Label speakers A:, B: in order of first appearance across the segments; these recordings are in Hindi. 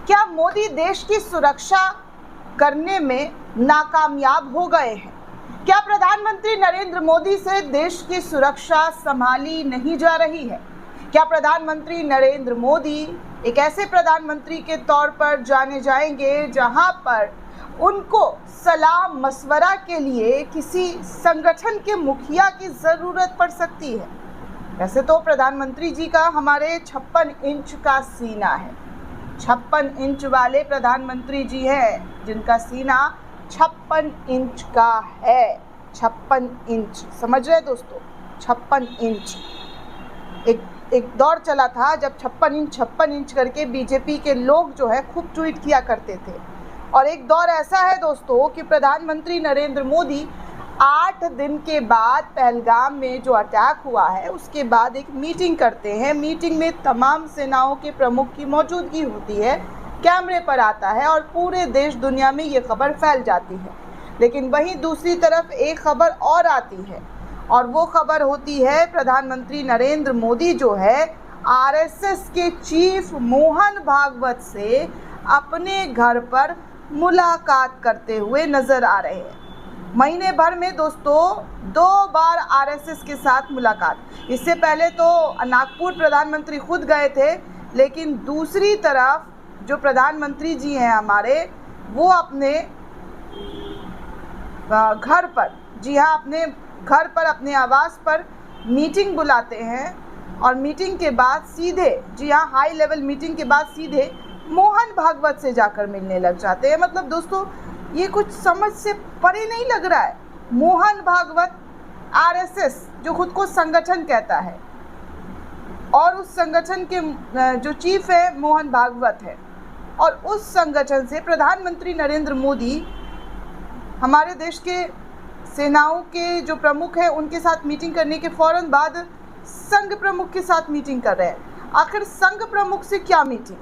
A: क्या मोदी देश की सुरक्षा करने में नाकामयाब हो गए हैं? क्या प्रधानमंत्री नरेंद्र मोदी से देश की सुरक्षा संभाली नहीं जा रही है? क्या प्रधानमंत्री नरेंद्र मोदी एक ऐसे प्रधानमंत्री के तौर पर जाने जाएंगे जहां पर उनको सलाह मशवरा के लिए किसी संगठन के मुखिया की ज़रूरत पड़ सकती है? वैसे तो प्रधानमंत्री जी का हमारे 56 इंच का सीना है। 56 इंच वाले प्रधानमंत्री जी हैं जिनका सीना 56 इंच का है। 56 इंच, समझ रहे दोस्तों? 56 इंच। एक दौर चला था जब 56 इंच करके बीजेपी के लोग जो है खूब ट्वीट किया करते थे। और एक दौर ऐसा है दोस्तों कि प्रधानमंत्री नरेंद्र मोदी 8 दिन के बाद पहलगाम में जो अटैक हुआ है उसके बाद एक मीटिंग करते हैं। मीटिंग में तमाम सेनाओं के प्रमुख की मौजूदगी होती है, कैमरे पर आता है और पूरे देश दुनिया में ये खबर फैल जाती है। लेकिन वहीं दूसरी तरफ एक खबर और आती है और वो खबर होती है प्रधानमंत्री नरेंद्र मोदी जो है आरएसएस के चीफ मोहन भागवत से अपने घर पर मुलाकात करते हुए नजर आ रहे हैं। महीने भर में दोस्तों 2 बार आरएसएस के साथ मुलाकात। इससे पहले तो नागपुर प्रधानमंत्री खुद गए थे, लेकिन दूसरी तरफ जो प्रधानमंत्री जी हैं हमारे, वो अपने घर पर, जी हाँ, अपने घर पर, अपने आवास पर मीटिंग बुलाते हैं और मीटिंग के बाद सीधे, जी हाँ, हाई लेवल मीटिंग के बाद सीधे मोहन भागवत से जाकर मिलने लग जाते हैं। मतलब दोस्तों ये कुछ समझ से परे नहीं लग रहा है। मोहन भागवत, आरएसएस जो खुद को संगठन कहता है और उस संगठन के जो चीफ है मोहन भागवत है, और उस संगठन से प्रधानमंत्री नरेंद्र मोदी हमारे देश के सेनाओं के जो प्रमुख हैं उनके साथ मीटिंग करने के फ़ौरन बाद संघ प्रमुख के साथ मीटिंग कर रहे हैं। आखिर संघ प्रमुख से क्या मीटिंग?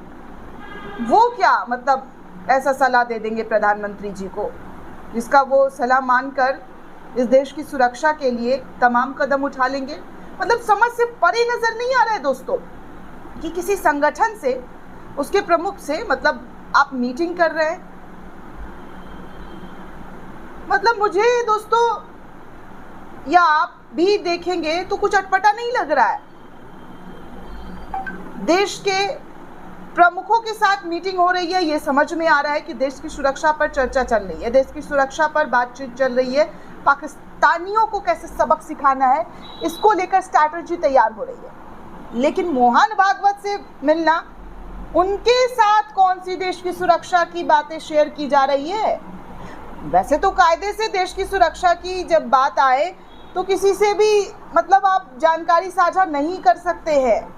A: वो क्या मतलब ऐसा सलाह दे देंगे प्रधानमंत्री जी को जिसका वो सलाह मानकर इस देश की सुरक्षा के लिए तमाम कदम उठा लेंगे? मतलब समझ से परे नज़र नहीं आ रहा है दोस्तों कि किसी संगठन से, उसके प्रमुख से मतलब आप मीटिंग कर रहे हैं। मतलब मुझे दोस्तों, या आप भी देखेंगे तो कुछ अटपटा नहीं लग रहा है। देश के प्रमुखों के साथ मीटिंग हो रही है, ये समझ में आ रहा है कि देश की सुरक्षा पर चर्चा चल रही है, देश की सुरक्षा पर बातचीत चल रही है, पाकिस्तानियों को कैसे सबक सिखाना है इसको लेकर स्ट्रैटेजी तैयार हो रही है। लेकिन मोहन भागवत से मिलना, उनके साथ कौन सी देश की सुरक्षा की बातें शेयर की जा रही है? वैसे तो कायदे से देश की सुरक्षा की जब बात आए तो किसी से भी मतलब आप जानकारी साझा नहीं कर सकते हैं।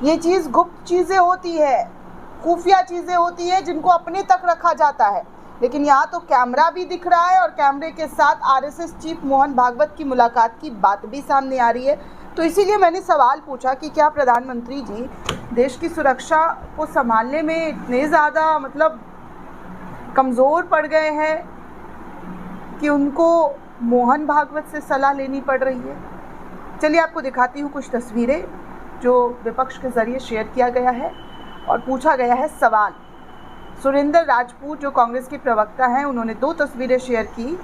A: ये चीज़ गुप्त चीज़ें होती है, खुफिया चीज़ें होती है जिनको अपने तक रखा जाता है। लेकिन यहाँ तो कैमरा भी दिख रहा है और कैमरे के साथ आरएसएस चीफ मोहन भागवत की मुलाकात की बात भी सामने आ रही है। तो इसीलिए मैंने सवाल पूछा कि क्या प्रधानमंत्री जी देश की सुरक्षा को संभालने में इतने ज़्यादा मतलब कमज़ोर पड़ गए हैं कि उनको मोहन भागवत से सलाह लेनी पड़ रही है? चलिए आपको दिखाती हूँ कुछ तस्वीरें जो विपक्ष के ज़रिए शेयर किया गया है और पूछा गया है सवाल। सुरेंद्र राजपूत जो कांग्रेस के प्रवक्ता हैं, उन्होंने 2 तस्वीरें शेयर की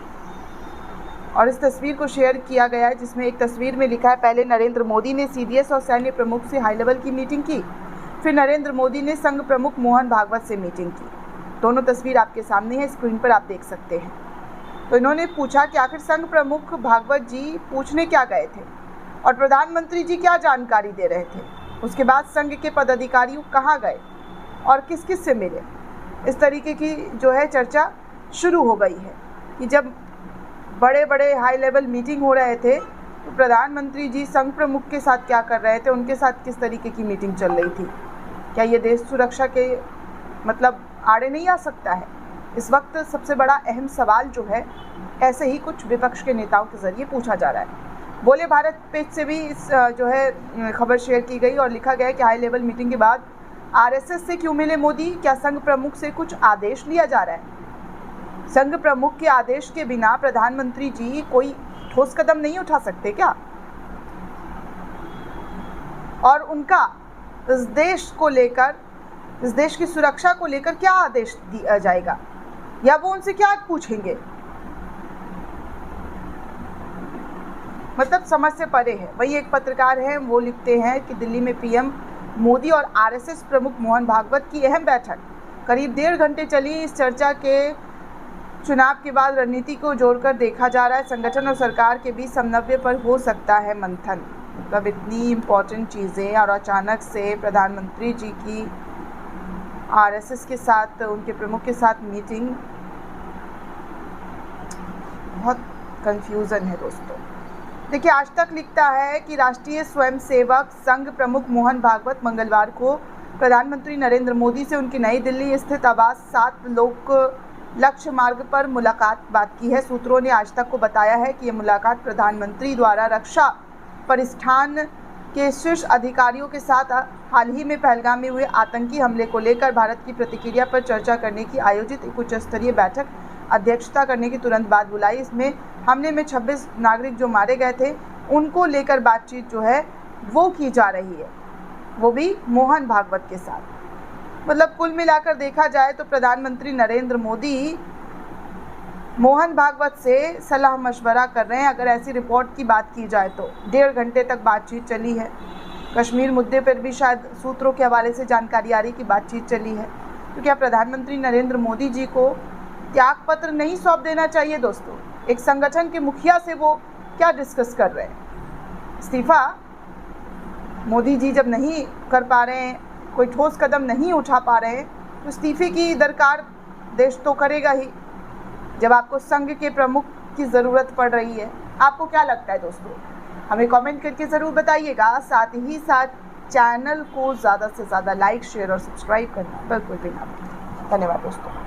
A: और इस तस्वीर को शेयर किया गया है जिसमें एक तस्वीर में लिखा है, पहले नरेंद्र मोदी ने सीडीएस और सैन्य प्रमुख से हाई लेवल की मीटिंग की, फिर नरेंद्र मोदी ने संघ प्रमुख मोहन भागवत से मीटिंग की। दोनों तस्वीर आपके सामने है, स्क्रीन पर आप देख सकते हैं। तो इन्होंने पूछा कि आखिर संघ प्रमुख भागवत जी पूछने क्या गए थे और प्रधानमंत्री जी क्या जानकारी दे रहे थे? उसके बाद संघ के पदाधिकारी कहाँ गए और किस किस से मिले? इस तरीके की जो है चर्चा शुरू हो गई है कि जब बड़े बड़े हाई लेवल मीटिंग हो रहे थे तो प्रधानमंत्री जी संघ प्रमुख के साथ क्या कर रहे थे, उनके साथ किस तरीके की मीटिंग चल रही थी? क्या ये देश सुरक्षा के मतलब आड़े नहीं आ सकता है? इस वक्त सबसे बड़ा अहम सवाल जो है ऐसे ही कुछ विपक्ष के नेताओं के ज़रिए पूछा जा रहा है। बोले भारत पेज से भी इस जो है खबर शेयर की गई और लिखा गया है कि हाई लेवल मीटिंग के बाद आरएसएस से क्यों मिले मोदी? क्या संघ प्रमुख से कुछ आदेश लिया जा रहा है? संघ प्रमुख के आदेश के बिना प्रधानमंत्री जी कोई ठोस कदम नहीं उठा सकते क्या? और उनका इस देश को लेकर, इस देश की सुरक्षा को लेकर क्या आदेश दिया जाएगा, या वो उनसे क्या पूछेंगे? मतलब समझ से परे है। वही एक पत्रकार है, वो लिखते हैं कि दिल्ली में पीएम मोदी और आरएसएस प्रमुख मोहन भागवत की अहम बैठक करीब 1.5 घंटे चली। इस चर्चा के चुनाव के बाद रणनीति को जोड़कर देखा जा रहा है। संगठन और सरकार के बीच समन्वय पर हो सकता है मंथन। मतलब इतनी इम्पोर्टेंट चीज़ें, और अचानक से प्रधानमंत्री जी की आरएसएस के साथ, उनके प्रमुख के साथ मीटिंग, बहुत कंफ्यूजन है दोस्तों। देखिए, आज तक लिखता है कि राष्ट्रीय स्वयंसेवक संघ प्रमुख मोहन भागवत मंगलवार को प्रधानमंत्री नरेंद्र मोदी से उनकी नई दिल्ली स्थित आवास 7 लोक लक्ष्य मार्ग पर बात की है। सूत्रों ने आज तक को बताया है कि यह मुलाकात प्रधानमंत्री द्वारा रक्षा परिष्ठान के शीर्ष अधिकारियों के साथ हाल ही में पहलगाम में हुए आतंकी हमले को लेकर भारत की प्रतिक्रिया पर चर्चा करने की आयोजित एक उच्च स्तरीय बैठक अध्यक्षता करने की तुरंत बाद बुलाई। इसमें हमले में 26 नागरिक जो मारे गए थे उनको लेकर बातचीत जो है वो की जा रही है, वो भी मोहन भागवत के साथ। मतलब कुल मिलाकर देखा जाए तो प्रधानमंत्री नरेंद्र मोदी मोहन भागवत से सलाह मशवरा कर रहे हैं। अगर ऐसी रिपोर्ट की बात की जाए तो 1.5 घंटे तक बातचीत चली है। कश्मीर मुद्दे पर भी शायद सूत्रों के हवाले से जानकारी आ रही कि बातचीत चली है। तो क्या प्रधानमंत्री नरेंद्र मोदी जी को त्याग पत्र नहीं सौंप देना चाहिए दोस्तों? एक संगठन के मुखिया से वो क्या डिस्कस कर रहे हैं? इस्तीफा मोदी जी जब नहीं कर पा रहे हैं, कोई ठोस कदम नहीं उठा पा रहे हैं, तो इस्तीफे की दरकार देश तो करेगा ही, जब आपको संघ के प्रमुख की ज़रूरत पड़ रही है। आपको क्या लगता है दोस्तों? हमें कमेंट करके ज़रूर बताइएगा। साथ ही साथ चैनल को ज़्यादा से ज़्यादा लाइक, शेयर और सब्सक्राइब करना बिल्कुल भी ना भूलें। धन्यवाद दोस्तों।